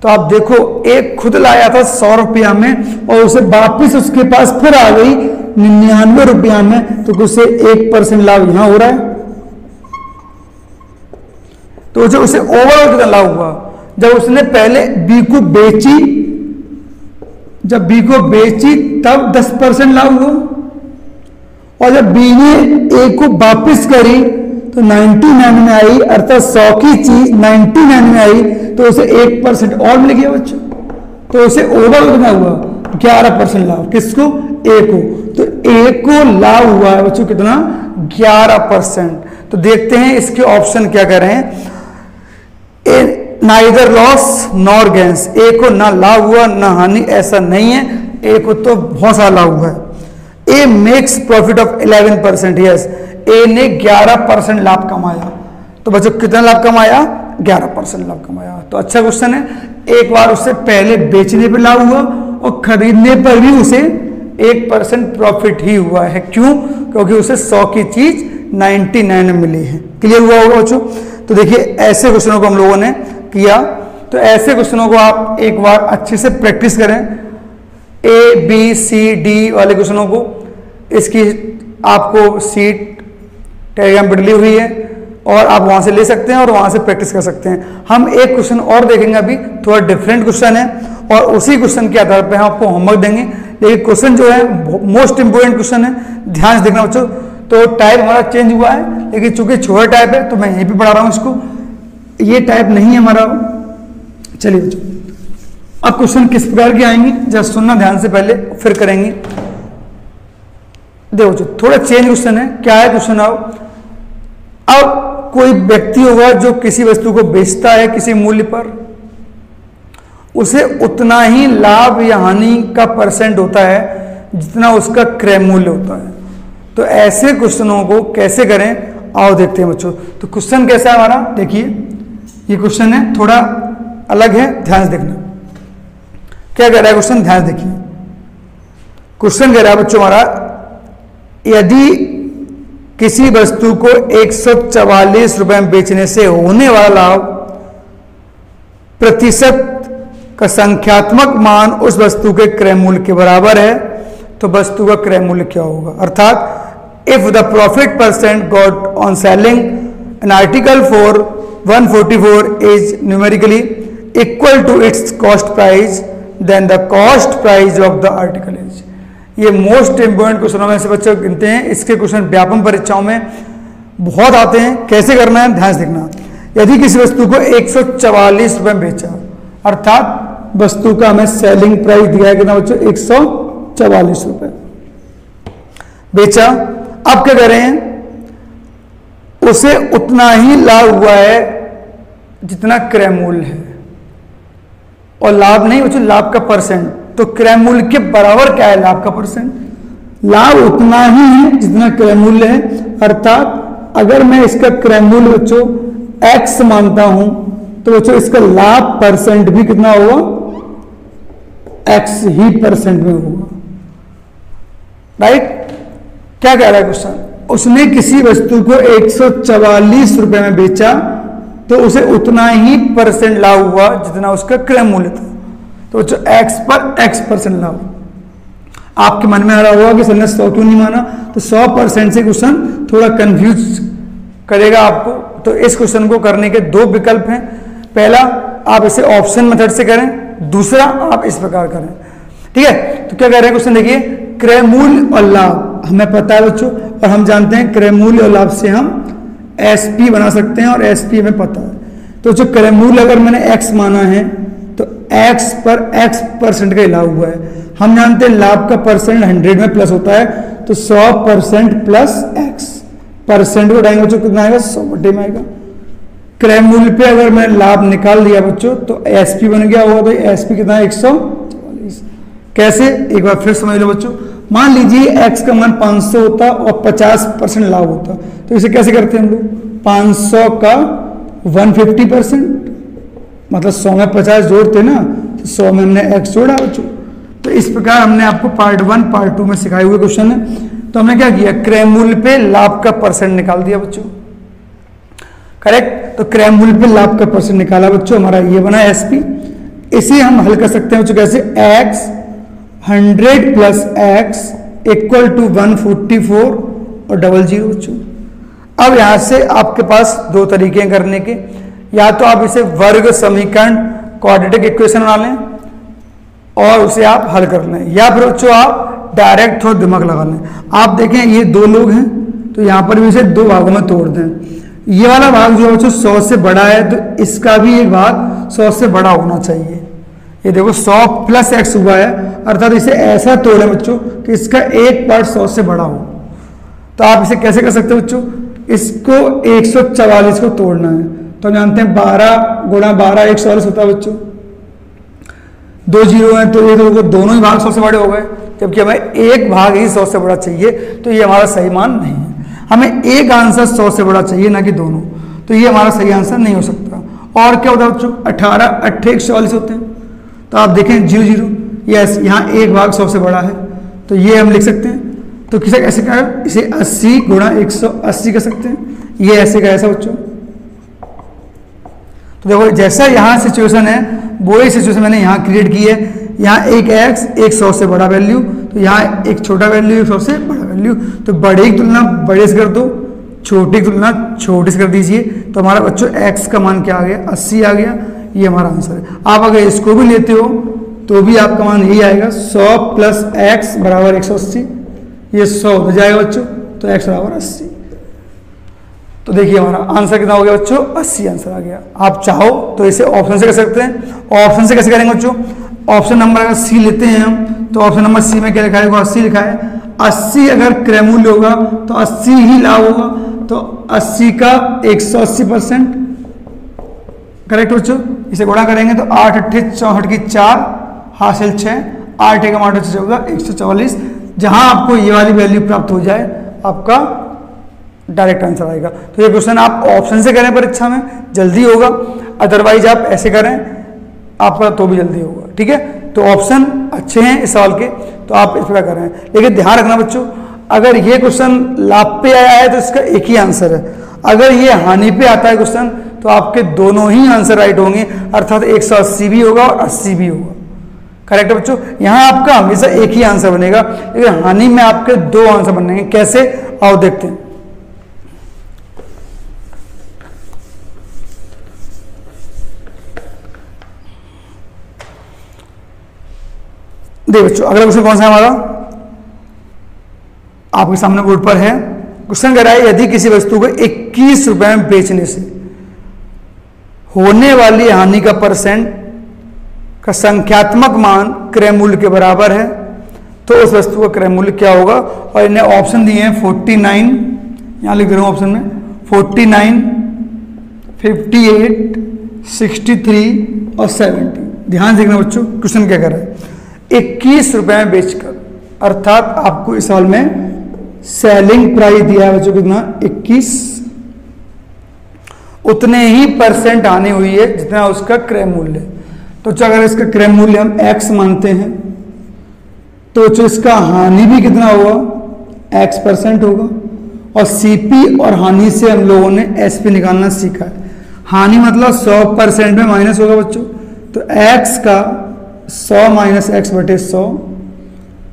तो आप देखो, एक खुद लाया था 100 रुपया में और उसे वापिस उसके पास फिर आ गई 99 रुपया में, तो उसे 1% लाभ यहां हो रहा है। तो जो उसे ओवरऑल कितना लाभ हुआ, जब उसने पहले बी को बेची, जब बी को बेची तब 10% लाभ हुआ, और जब बी ने ए को वापिस करी तो 99 में आई, अर्थात 100 की चीज 99 में आई, तो उसे 1% और मिल गया बच्चों। तो उसे ओवरऑल कितना हुआ, 11% लाभ। किसको, ए को। तो ए को लाभ हुआ है बच्चों कितना, 11%। तो देखते हैं इसके ऑप्शन क्या कह रहे हैं। ए नाइदर लॉस नॉर गेन्स, ए को ना लाभ हुआ ना हानि, ऐसा नहीं है, ए को तो बहुत सारा लाभ हुआ है। A makes profit of 11%, yes, ए ने 11% लाभ कमाया। तो बच्चों कितना लाभ कमाया, 11% लाभ कमाया। तो अच्छा क्वेश्चन है। एक बार उससे पहले बेचने पर लाभ हुआ और खरीदने पर भी उसे 1% प्रॉफिट ही हुआ है। क्यों, क्योंकि उसे 100 की चीज 99 में मिली है। क्लियर हुआ होगा बच्चों। तो देखिए, ऐसे क्वेश्चनों को हम लोगों ने किया। तो ऐसे क्वेश्चनों को आप एक बार अच्छे से प्रैक्टिस करें, ए बी सी डी वाले क्वेश्चनों को। इसकी आपको सीट टेलीग्राम पर डली हुई है और आप वहां से ले सकते हैं और वहां से प्रैक्टिस कर सकते हैं। हम एक क्वेश्चन और देखेंगे अभी, थोड़ा डिफरेंट क्वेश्चन है, और उसी क्वेश्चन के आधार पर हम आपको होमवर्क देंगे। लेकिन क्वेश्चन जो है मोस्ट इंपोर्टेंट क्वेश्चन है, ध्यान से देखना बच्चों। तो टाइप हमारा चेंज हुआ है, लेकिन चूंकि छोटा टाइप है तो मैं यहीं पे पढ़ा रहा हूं इसको, ये टाइप नहीं है हमारा। चलिए बच्चों, अब क्वेश्चन किस प्रकार के आएंगे जरा सुनना ध्यान से, पहले फिर करेंगे। देखो बच्चों, थोड़ा चेंज क्वेश्चन है। क्या है क्वेश्चन, अब कोई व्यक्ति होगा जो किसी वस्तु को बेचता है किसी मूल्य पर, उसे उतना ही लाभ या हानि का परसेंट होता है जितना उसका क्रय मूल्य होता है। तो ऐसे क्वेश्चनों को कैसे करें, आओ देखते हैं बच्चों। तो क्वेश्चन कैसा है हमारा, देखिए ये क्वेश्चन है, थोड़ा अलग है, ध्यान से देखना। क्या कह रहा है क्वेश्चन, ध्यान देखिए। क्वेश्चन कह रहा है बच्चों हमारा, यदि किसी वस्तु को 144 रुपए में बेचने से होने वाला लाभ प्रतिशत का संख्यात्मक मान उस वस्तु के क्रय मूल्य के बराबर है, तो वस्तु का क्रय मूल्य क्या होगा। अर्थात if the profit percent got on selling an article for 144 is numerically equal to its cost price, then the cost price of the article is. ये मोस्ट इंपोर्टेंट क्वेश्चनों में से बच्चों गिनते हैं। इसके क्वेश्चन व्यापम परीक्षाओं में बहुत आते हैं। कैसे करना है, ध्यान से देखना। यदि किसी वस्तु को 144 रुपए में बेचा, अर्थात वस्तु का हमें सेलिंग प्राइस दिया है कितना बच्चों, 144 रुपए बेचा। अब क्या करें, उसे उतना ही लाभ हुआ है जितना क्रय मूल्य है, और लाभ नहीं बच्चों, लाभ का परसेंट। तो क्रय मूल्य के बराबर क्या है, लाभ का परसेंट। लाभ उतना ही है जितना क्रय मूल्य है, अर्थात अगर मैं इसका क्रय मूल्य बच्चों x मानता हूं, तो बच्चों इसका लाभ परसेंट भी कितना होगा, x ही परसेंट में होगा। राइट। क्या कह रहा है क्वेश्चन, उसने किसी वस्तु को 144 रुपए में बेचा, तो उसे उतना ही परसेंट लाभ हुआ जितना उसका क्रय मूल्य था। तो बच्चों x पर x% लाभ। आपके मन में आ रहा होगा कि सर ने 100 क्यों नहीं माना, तो 100% से क्वेश्चन थोड़ा कंफ्यूज करेगा आपको। तो इस क्वेश्चन को करने के दो विकल्प हैं। पहला, आप इसे ऑप्शन मेथड से करें, दूसरा आप इस प्रकार करें। ठीक है। तो क्या कह रहे हैं क्वेश्चन, देखिए क्रय मूल्य और लाभ हमें पता है बच्चों, और हम जानते हैं क्रय मूल्य और लाभ से हम SP बना सकते हैं, और SP हमें पता है। तो जो क्रय मूल्य अगर मैंने x माना है, तो x पर x% का लाभ हुआ है। हम जानते हैं लाभ का परसेंट 100 में प्लस होता है, तो 100% प्लस x। परसेंट को उठाएंगे बच्चों कितना आएगा 100 बटे में आएगा। क्रय मूल्य पे अगर मैं लाभ निकाल दिया बच्चों तो एसपी बन गया होगा, तो एसपी कितना है 144। कैसे, एक बार फिर समझ लो बच्चों। मान लीजिए एक्स का मान 500 होता और 50% लाभ होता, तो इसे कैसे करते हैं हम लोग, 500 का 150%, मतलब 100 में 50 जोड़ते ना, तो 100 में हमने एक्स जोड़ा बच्चों। तो इस प्रकार हमने आपको पार्ट 1 पार्ट 2 में सिखाए हुए क्वेश्चन है। तो हमने क्या किया, क्रय मूल्य पे लाभ का परसेंट निकाल दिया बच्चों, करेक्ट। तो क्रय मूल्य पे लाभ का परसेंट निकाला बच्चों, हमारा ये बना एसपी। इसे हम हल कर सकते हैं बच्चों कैसे, X 100 plus X equal to 144 और 00 बच्चों। अब यहां से आपके पास दो तरीके हैं करने के, या तो आप इसे वर्ग समीकरण क्वाड्रेटिक इक्वेशन बना लें और उसे आप हल कर लें, या फिर बच्चों आप डायरेक्ट थोड़ा दिमाग लगा लें। आप देखें ये दो लोग हैं, तो यहां पर भी इसे दो भागों में तोड़ दें। ये वाला भाग जो है बच्चों 100 से बड़ा है, तो इसका भी एक भाग 100 से बड़ा होना चाहिए। ये देखो 100 प्लस एक्स हुआ है, अर्थात इसे ऐसा तोड़ें बच्चों कि इसका एक पार्ट 100 से बड़ा हो। तो आप इसे कैसे कर सकते हो बच्चों, इसको 144 को तोड़ना है, तो हम जानते हैं 12 गुणा 12 144 होता है बच्चों। 2 जीरो है, तो ये तो दोनों ही भाग 100 से बड़े हो गए, जबकि हमें एक भाग ही 100 से बड़ा चाहिए, तो ये हमारा सही मान नहीं है। हमें एक आंसर 100 से बड़ा चाहिए, ना कि दोनों, तो ये हमारा सही आंसर नहीं हो सकता। और क्या होता है बच्चों, 18 8 144 होते हैं, तो आप देखें 0 0, यस यहाँ एक भाग 100 से बड़ा है, तो ये हम लिख सकते हैं। तो किसे ऐसे क्या है, इसे 80 गुणा 180 कर सकते हैं, ये ऐसे का ऐसा बच्चों। तो देखो जैसा यहाँ सिचुएशन है वही सिचुएशन मैंने यहाँ क्रिएट की है। यहाँ एक एक्स एक 100 से बड़ा वैल्यू, तो यहाँ एक छोटा वैल्यू 100 से बड़ा वैल्यू, तो बड़े की तुलना बड़े से कर दो, छोटी की तुलना छोटे से कर दीजिए। तो हमारा बच्चों एक्स का मान क्या आ गया, 80 आ गया, ये हमारा आंसर है। आप अगर इसको भी लेते हो तो भी आपका मान यही आएगा, 100 प्लस एक्स बराबर 180, ये 100 हो जाएगा बच्चों, तो एक्स बराबर 80। तो देखिए हमारा आंसर कितना हो गया बच्चों, 80 आंसर आ गया। आप चाहो तो इसे ऑप्शन से कर सकते हैं। ऑप्शन से कैसे करेंगे बच्चों, ऑप्शन नंबर अगर सी लेते हैं हम, तो ऑप्शन नंबर सी में क्या लिखा है, 80 लिखा है। 80 अगर क्रय मूल्य होगा तो 80 ही लाभ होगा, तो 80 का 180%, करेक्ट बच्चों। इसे गुणा करेंगे तो 8 8 64 की 4 हासिल 6, 8 1 8 14 144। जहां आपको ये वाली वैल्यू प्राप्त हो जाए आपका डायरेक्ट आंसर आएगा। तो ये क्वेश्चन आप ऑप्शन से करें परीक्षा में जल्दी होगा, अदरवाइज आप ऐसे करें आपका तो भी जल्दी होगा, ठीक है। तो ऑप्शन अच्छे हैं इस सवाल के, तो आप इस प्रकार करें। लेकिन ध्यान रखना बच्चों, अगर ये क्वेश्चन लाभ पे आया है तो इसका एक ही आंसर है, अगर ये हानि पे आता है क्वेश्चन तो आपके दोनों ही आंसर राइट होंगे, अर्थात 180 भी होगा और 80 भी होगा, करेक्ट है बच्चों। यहाँ आपका हमेशा एक ही आंसर बनेगा, लेकिन हानि में आपके दो आंसर बनेंगे। कैसे, आओ देखते हैं। देखिए बच्चों अगला क्वेश्चन कौन सा है हमारा, आपके सामने बोर्ड पर है। क्वेश्चन कह रहा है यदि किसी वस्तु को 21 रुपए में बेचने से होने वाली हानि का परसेंट का संख्यात्मक मान क्रय मूल्य के बराबर है, तो उस वस्तु का क्रय मूल्य क्या होगा। और इन्हें ऑप्शन दिए हैं 49, यहां लिख दे रहा हूं ऑप्शन में 49, 58, 63 और 70। ध्यान देखना बच्चों, क्वेश्चन क्या कर रहा है, 21 रुपए में बेचकर, अर्थात आपको इस साल में सेलिंग प्राइस दिया है बच्चों कितना, 21, उतने ही परसेंट हानि हुई है जितना उसका क्रय मूल्य। तो अगर इसका क्रय मूल्य हम x मानते हैं तो जो इसका हानि भी कितना होगा, x% होगा। और CP और हानि से हम लोगों ने SP निकालना सीखा है। हानि मतलब 100% में माइनस होगा बच्चों, तो x का 100 माइनस x बटे 100।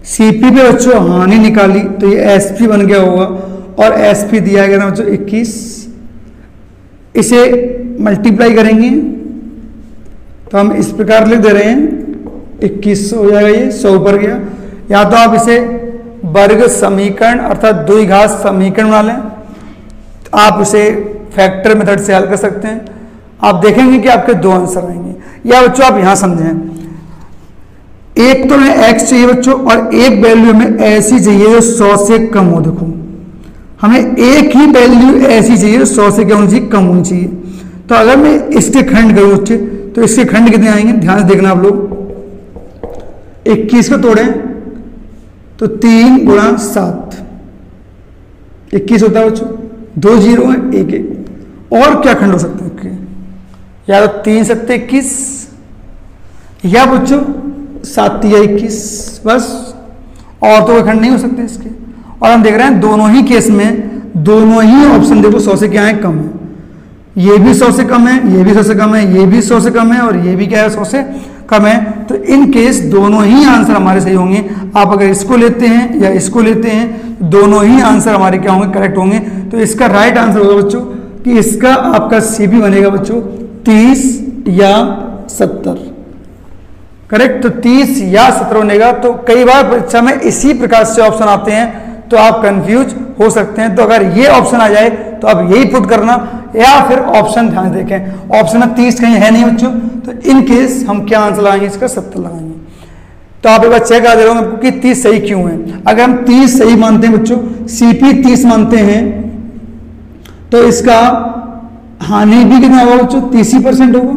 CP पे बच्चों हानि निकाली तो ये SP बन गया होगा, और SP दिया गया था बच्चों 21। इसे मल्टीप्लाई करेंगे तो हम इस प्रकार लिख दे रहे हैं 21 हो जाएगा, ये 100 ऊपर गया। या तो आप इसे वर्ग समीकरण अर्थात द्विघात समीकरण बना लें, तो आप इसे फैक्टर मेथड से हल कर सकते हैं। आप देखेंगे कि आपके दो आंसर आएंगे। या बच्चों आप यहां समझें, एक तो हमें x चाहिए बच्चों, और एक वैल्यू हमें ऐसी चाहिए जो 100 से कम हो। देखो हमें एक ही वैल्यू ऐसी चाहिए 100 से क्या होनी चाहिए, कम होनी चाहिए। तो अगर मैं इसके खंड करूँ बच्चे, तो इसके खंड कितने आएंगे, ध्यान से देखना आप लोग। 21 को तोड़ें तो 3 गुणा 7 21 होता है बच्चों, 2 जीरो है 1 1। और क्या खंड हो सकते हैं, या तो 3 7 21 या बच्चों 7 या 21, बस, और तो कोई खंड नहीं हो सकते इसके। और हम देख रहे हैं दोनों ही केस में दोनों ही ऑप्शन देखो 100 से क्या है, कम है। ये भी 100 से कम है, ये भी 100 से कम है, ये भी 100 से कम है, और ये भी क्या है 100 से कम है। तो इन केस दोनों ही आंसर हमारे सही होंगे। आप अगर इसको लेते हैं या इसको लेते हैं, दोनों ही आंसर हमारे क्या होंगे, करेक्ट होंगे। तो इसका राइट आंसर होगा बच्चों कि इसका आपका CP बनेगा बच्चों 30 या 70, करेक्ट। तो 30 या 70 बनेगा। तो कई बार परीक्षा में इसी प्रकार से ऑप्शन आते हैं, तो आप कंफ्यूज हो सकते हैं। तो अगर ये ऑप्शन आ जाए तो आप यही पुट करना, या फिर ऑप्शन ध्यान देखें, ऑप्शन में 30 कहीं है नहीं बच्चों, तो इन केस हम क्या आंसर लगाएंगे, इसका 70 लगाएंगे। तो आप एक बार चेक करा दे रहा हूं कि 30 सही क्यों है। अगर हम 30 सही मानते हैं बच्चों, CP 30 मानते हैं, तो इसका हानि भी कितना होगा बच्चों, 30% होगा।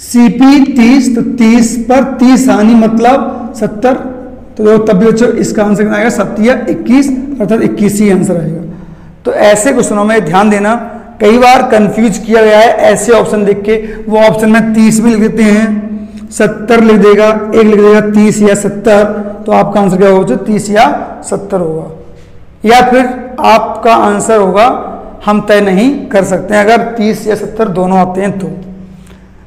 CP 30, तो 30 पर 30 हानि मतलब 70। तो तब भी बच्चों इसका आंसर कितना आएगा, 7 या 21, अर्थात 21 ही आंसर आएगा। तो ऐसे क्वेश्चनों में ध्यान देना, कई बार कंफ्यूज किया गया है ऐसे ऑप्शन देख के। वो ऑप्शन में 30 भी लिख देते हैं, 70 लिख देगा, एक लिख देगा 30 या 70, तो आपका आंसर क्या होगा, 30 या 70 होगा। या फिर आपका आंसर होगा, हम तय नहीं कर सकते हैं अगर 30 या 70 दोनों आते हैं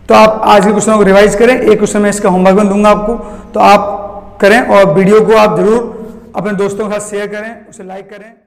तो आप आज के क्वेश्चनों को रिवाइज करें। एक क्वेश्चन में इसका होमवर्क में दूंगा आपको, तो आप करें, और वीडियो को आप जरूर अपने दोस्तों के साथ शेयर करें, उसे लाइक करें।